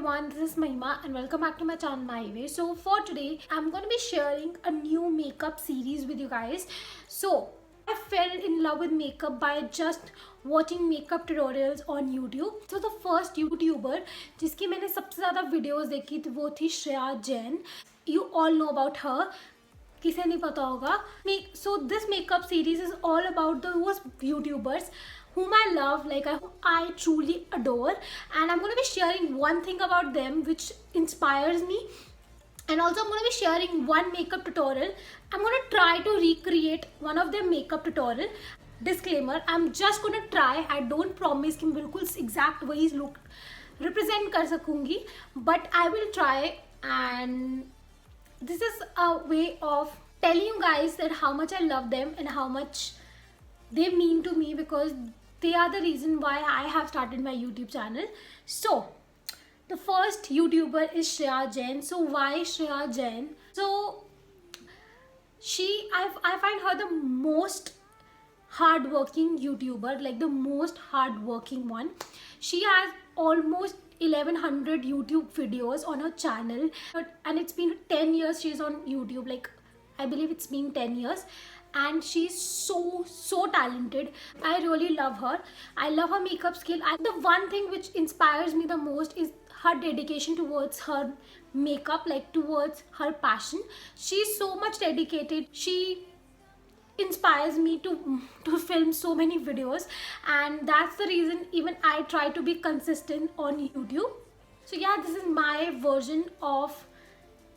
everyone, this is Mahima and welcome back to my channel Mahiway. So for today, I'm going to be sharing a new makeup series with you guys. So I fell in love with makeup by just watching makeup tutorials on YouTube. So the first YouTuber जिसकी मैंने सबसे ज़्यादा videos देखी थी वो थी Shreya Jain. You all know about her. किसे नहीं पता होगा. So this makeup series is all about those YouTubers whom I love, like I truly adore, and I'm going to be sharing one thing about them which inspires me, and also I'm going to be sharing one makeup tutorial. I'm going to try to recreate one of their makeup tutorial. Disclaimer, I'm just going to try. I don't promise कि मैं बिल्कुल exact वही look represent कर सकूँगी, but I will try, and this is a way of telling you guys that how much I love them and how much they mean to me, because they are the reason why I have started my YouTube channel. So the first YouTuber is Shreya Jain. So why Shreya Jain? So I find her the most hardworking YouTuber, like the most hardworking one. She has almost 1100 YouTube videos on her channel, and it's been 10 years she's on YouTube. Like I believe it's been 10 years, and she's so talented. I really love her. I love her makeup skill. The one thing which inspires me the most is her dedication towards her makeup, like towards her passion. She's so much dedicated. She inspires me to film so many videos, and that's the reason even I try to be consistent on YouTube. So yeah, this is my version of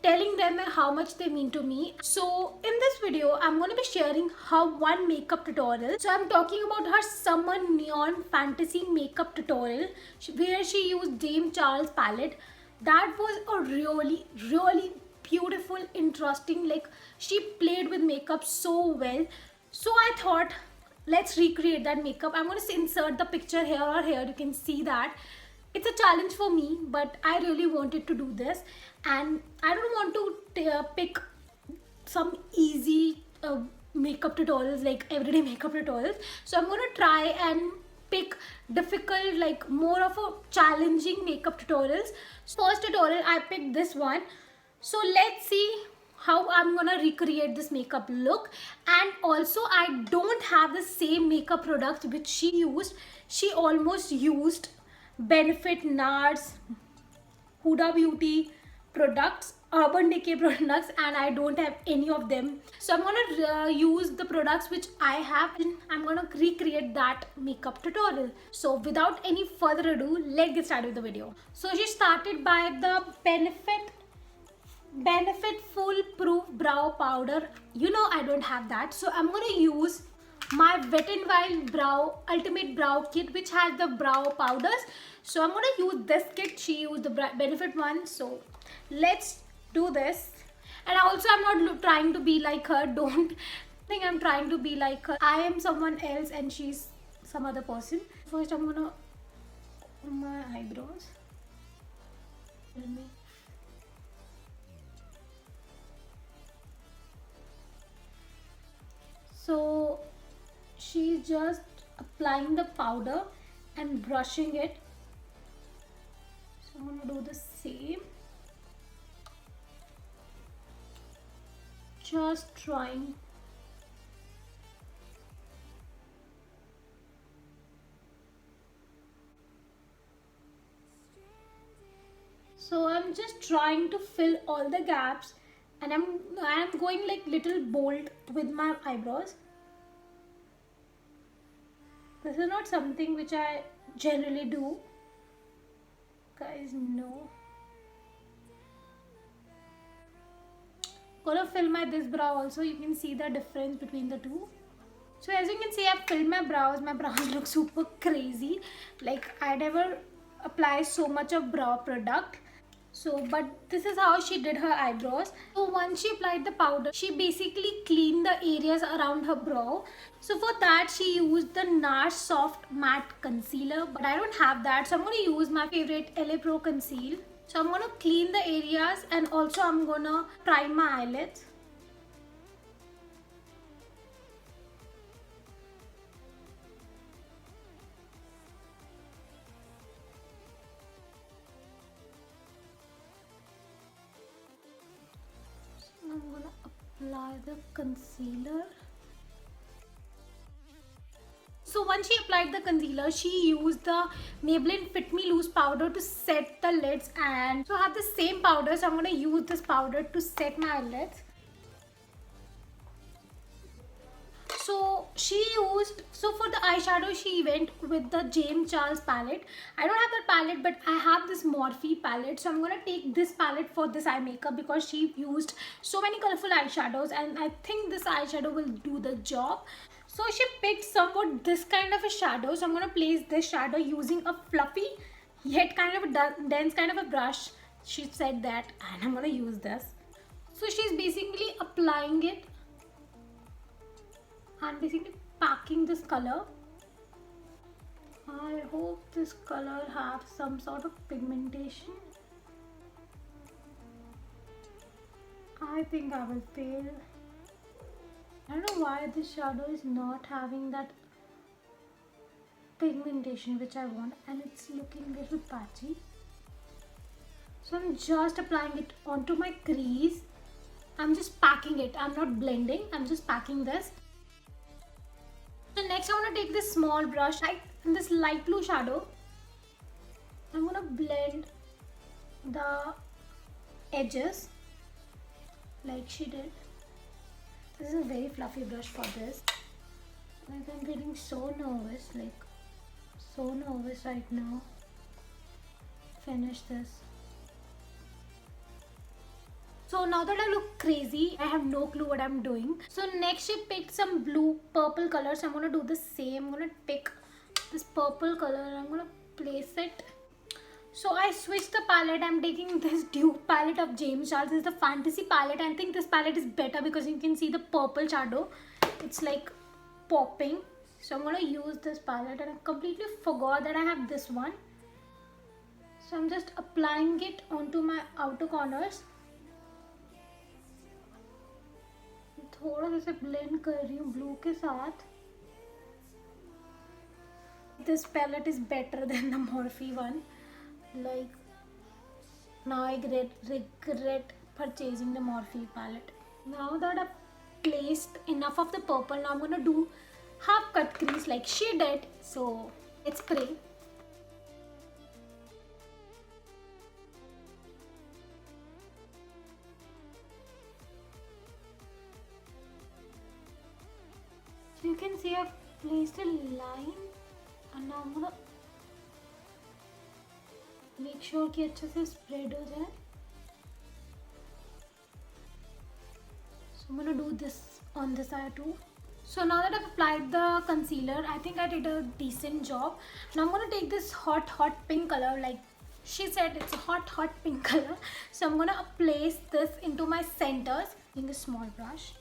telling them how much they mean to me. So in this video, I'm going to be sharing her one makeup tutorial. So I'm talking about her Summer Neon Fantasy makeup tutorial where she used Dame Charles palette. That was a really beautiful, interesting, like she played with makeup so well. So I thought, let's recreate that makeup. I'm going to insert the picture here or here. You can see that. It's a challenge for me, but I really wanted to do this, and I don't want to pick some easy makeup tutorials, like everyday makeup tutorials. So I'm going to try and pick difficult, like more of a challenging makeup tutorials. First tutorial, I picked this one. So let's see how I'm gonna recreate this makeup look. And also I don't have the same makeup product which she used. She almost used Benefit, NARS, Huda Beauty products, Urban Decay products, and I don't have any of them. So I'm gonna use the products which I have, and I'm gonna recreate that makeup tutorial. So without any further ado, let's get started with the video. So she started by the Benefit Full Proof Brow Powder. You know I don't have that, so I'm gonna use my Wet n Wild Brow Ultimate Brow Kit, which has the brow powders. So I'm gonna use this kit. She used the Benefit one. So let's do this. And also I'm not trying to be like her. Don't think I'm trying to be like her. I am someone else and she's some other person. First I'm gonna my eyebrows. Let me. So she's just applying the powder and brushing it. So I'm gonna do the same. Just trying. So I'm just trying to fill all the gaps, and I'm going like little bold with my eyebrows. This is not something which I generally do, guys. No. Gonna fill my this brow also. You can see the difference between the two. So as you can see, I've filled my brows. My brows look super crazy. Like I never apply so much of brow product. So, but this is how she did her eyebrows. So once she applied the powder, she basically cleaned the areas around her brow. So for that, she used the NARS Soft Matte Concealer, but I don't have that. So I'm going to use my favorite LA Pro Conceal. So I'm going to clean the areas, and also I'm going to prime my eyelids. apply the concealer. So once she applied the concealer, she used the Maybelline Fit Me Loose powder to set the lids, and so I have the same powder, so I'm going to use this powder to set my eyelids. So for the eyeshadow she went with the James Charles palette. I don't have that palette, but I have this Morphe palette, so I'm gonna take this palette for this eye makeup because she used so many colorful eyeshadows and I think this eyeshadow will do the job. So she picked somewhat this kind of a shadow, so I'm gonna place this shadow using a fluffy yet kind of a dense kind of a brush. She said that, and I'm gonna use this. So she's basically applying it and basically packing this color. I hope this color has some sort of pigmentation. I think I will fail. I don't know why this shadow is not having that pigmentation which I want, and it's looking a little patchy. So I'm just applying it onto my crease. I'm just packing it. I'm not blending. I'm just packing this. So next I want to take this small brush and this light blue shadow. I'm going to blend the edges like she did. This is a very fluffy brush for this. Like, I'm getting so nervous right now. Finish this. So now that I look crazy, I have no clue what I'm doing. So next she picked some purple color. So I'm going to do the same. I'm going to pick this purple color and I'm going to place it. So I switched the palette. I'm taking this dupe palette of James Charles. This is the fantasy palette. I think this palette is better because you can see the purple shadow. It's like popping. So I'm going to use this palette and I completely forgot that I have this one. So I'm just applying it onto my outer corners. थोड़ा जैसे blend कर रही हूँ blue के साथ. This palette is better than the Morphe one. Like, now I regret purchasing the Morphe palette. Now that I've placed enough of the purple, now I'm gonna do half cut crease like she did. So let's pray. So you can see I've placed a line and now I'm gonna make sure कि अच्छे से spread हो जाए. So I'm gonna do this on this eye too. So now that I've applied the concealer, I think I did a decent job. Now I'm gonna take this hot pink color, like she said it's a hot pink color. So I'm gonna place this into my centers using a small brush.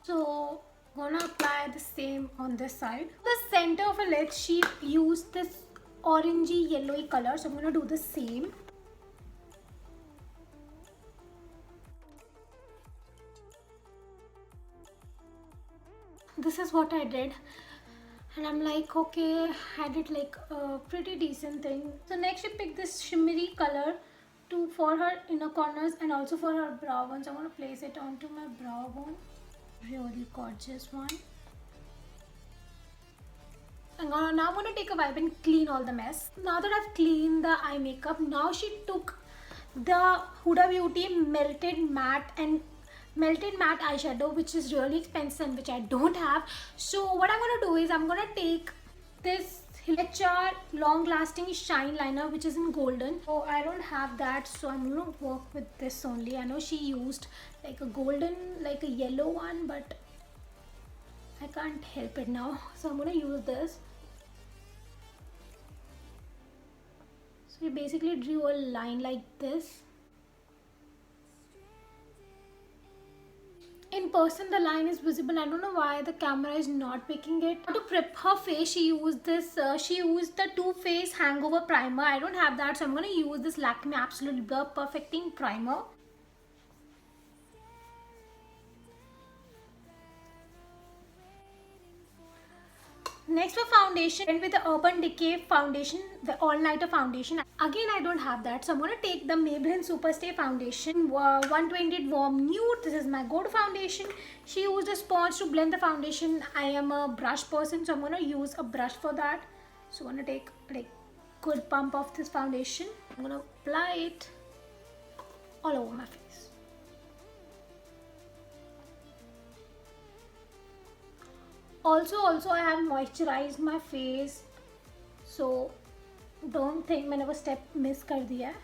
So gonna apply the same on this side. The center of her lid, she used this orangey yellowy color, so I'm gonna do the same. This is what I did, and I'm like, okay, I did like a pretty decent thing. So next she picked this shimmery color for her inner corners and also for her brow bone. So I'm gonna place it onto my brow bone. Really gorgeous one. Now I'm gonna take a wipe and clean all the mess. Now that I've cleaned the eye makeup, now she took the Huda Beauty melted matte eyeshadow, which is really expensive and which I don't have. So what I'm gonna do is I'm gonna take this HR long lasting shine liner, which is in golden. So I don't have that, so I'm gonna work with this only. I know she used like a golden, like a yellow one, but I can't help it now, so I'm gonna use this. So we basically drew a line like this. In person the line is visible. I don't know why the camera is not picking it. To prep her face, she used this. She used the Too Faced Hangover Primer. I don't have that, so I'm gonna use this Lakme Absolute Blur Perfecting Primer. Next for foundation, went with the Urban Decay foundation, the All Nighter foundation. Again, I don't have that, so I'm gonna take the Maybelline Superstay foundation, 120 Warm Nude. This is my go-to foundation. She used a sponge to blend the foundation. I am a brush person, so I'm gonna use a brush for that. So I'm gonna take like good pump of this foundation. I'm gonna apply it all over my face. Also I have moisturized my face, so don't think मैंने वो step miss कर दिया है.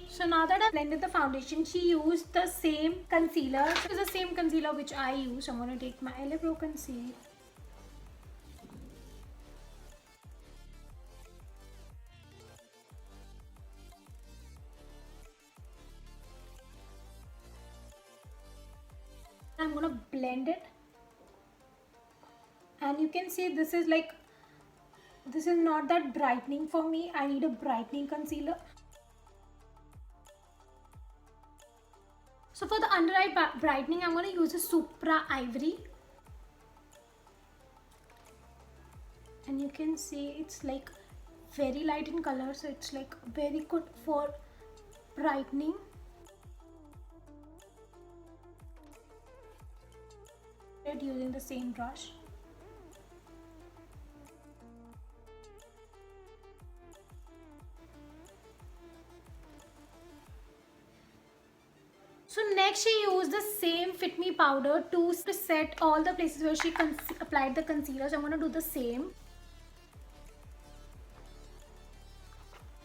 So now that I've blended the foundation, she used the same concealer. This is the same concealer which I use. So I'm going to take my LA Pro Conceal. I'm going to blend it. And you can see this is like, this is not that brightening for me. I need a brightening concealer. So for the under eye brightening, I'm going to use a Supra Ivory. And you can see it's like very light in color, so it's like very good for brightening. Using the same brush. So next she used the same Fit Me powder to set all the places where she applied the concealer. So I'm going to do the same.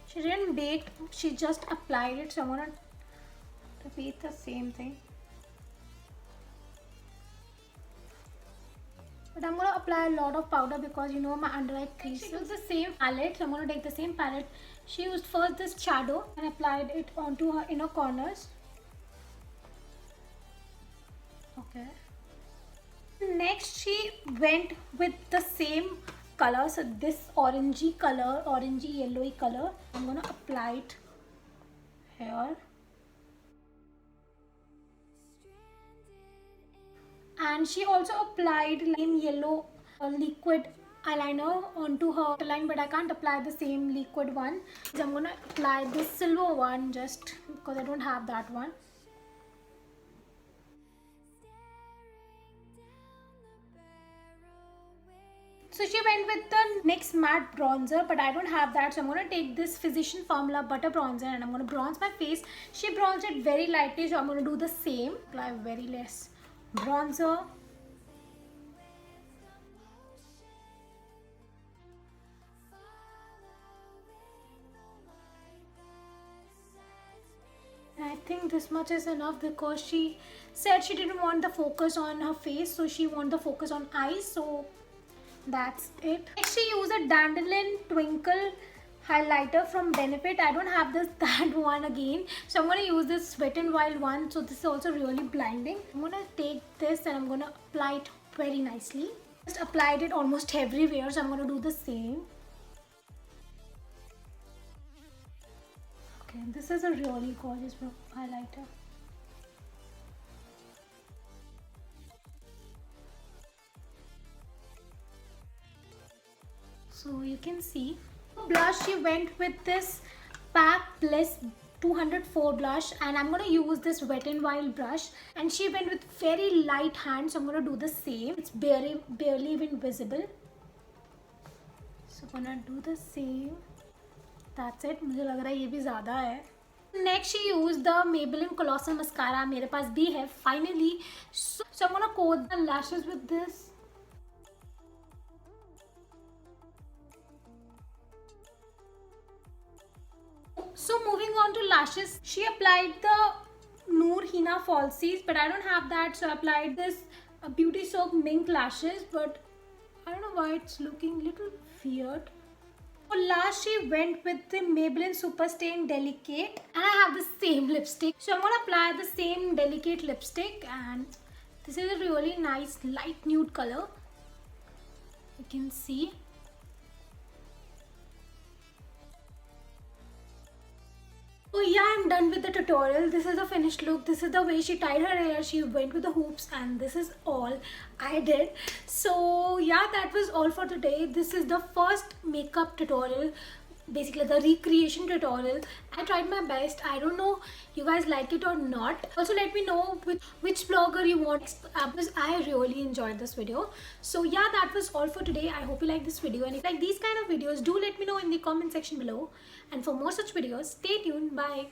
She didn't bake, she just applied it. So I'm going to repeat the same thing. But I'm going to apply a lot of powder because you know my under eye crease. She used the same palette, so I'm going to take the same palette. She used first this shadow and applied it onto her inner corners. Okay. Next she went with the same color, so this orangey color, orangey yellowy color. I'm going to apply it here. And she also applied same yellow liquid eyeliner onto her line, but I can't apply the same liquid one. So I'm gonna apply this silver one just because I don't have that one. So she went with the NYX matte bronzer, but I don't have that, so I'm going to take this Physician Formula butter bronzer and I'm going to bronze my face. She bronzed it very lightly, so I'm going to do the same. Apply very less bronzer. I think this much is enough because she said she didn't want the focus on her face, so she wanted the focus on eyes, so that's it. Next she used a Dandelion Twinkle highlighter from Benefit. I don't have that one again, so I'm going to use this Wet n Wild one. So this is also really blinding. I'm going to take this and I'm going to apply it very nicely. Just applied it almost everywhere, so I'm going to do the same. Okay, this is a really gorgeous highlighter. So you can see. Blush, she went with this Pack Bliss 204 blush, and I'm going to use this Wet n Wild brush, and she went with very light hand, so I'm going to do the same. It's barely even visible, so I'm going to do the same. That's it. मुझे लग रहा है ये भी ज़्यादा है. Next she used the Maybelline Colossal Mascara. मेरे पास भी है finally. So I'm going to coat the lashes with this. So moving on to lashes, she applied the Noor Hina Falsies, but I don't have that, so I applied this Beauty Soak Mink lashes, but I don't know why it's looking little weird. For last, she went with the Maybelline Super Stain Delicate, and I have the same lipstick. So I'm gonna apply the same delicate lipstick, and this is a really nice light nude color. You can see. So yeah, I'm done with the tutorial. This is the finished look. This is the way she tied her hair. She went with the hoops, and this is all I did. So yeah, that was all for today. This is the first makeup tutorial, basically the recreation tutorial. I tried my best. I don't know you guys like it or not. Also let me know which blogger you want because I really enjoyed this video. So yeah, that was all for today. I hope you like this video, and if you like these kind of videos, do let me know in the comment section below. And for more such videos, stay tuned. Bye.